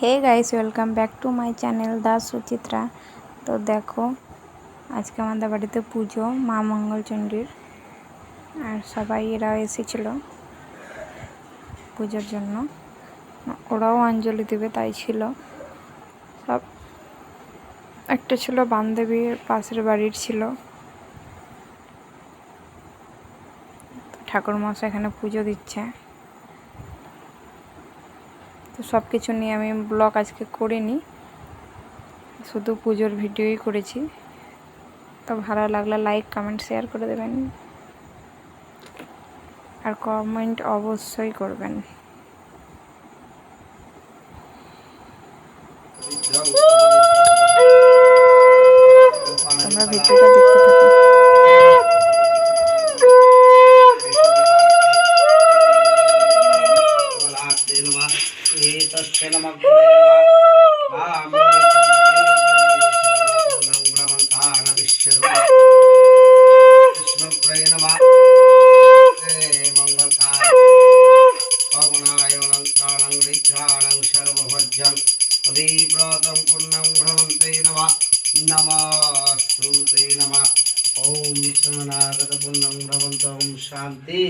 Hey guys, welcome back to my channel দা সুচিত্রা। তো দেখো, আজকে আমাদের বাড়িতে পুজো মা মঙ্গলচণ্ডীর, আর সবাই এরা এসেছিলো পুজোর জন্য। ওরাও অঞ্জলি দেবে, তাই ছিল সব। একটা ছিল বান্ধবীর পাশের বাড়ির ছিল। ঠাকুরমশাই এখানে পুজো দিচ্ছে, তো সব কিছু নিয়ে আমি ব্লগ আজকে করিনি, শুধু পুজোর ভিডিওই করেছি। তো ভালো লাগলে লাইক কমেন্ট শেয়ার করে দেবেন, আর কমেন্ট অবশ্যই করবেন। তোমরা ভিডিওটা দেখতে থাকো। प्रदीप्रातं पुण्यं भ्रमन्ते नमः नमस्तुते नमः। ओम शरणागत पुण्यं भ्रमन्तं शान्ति।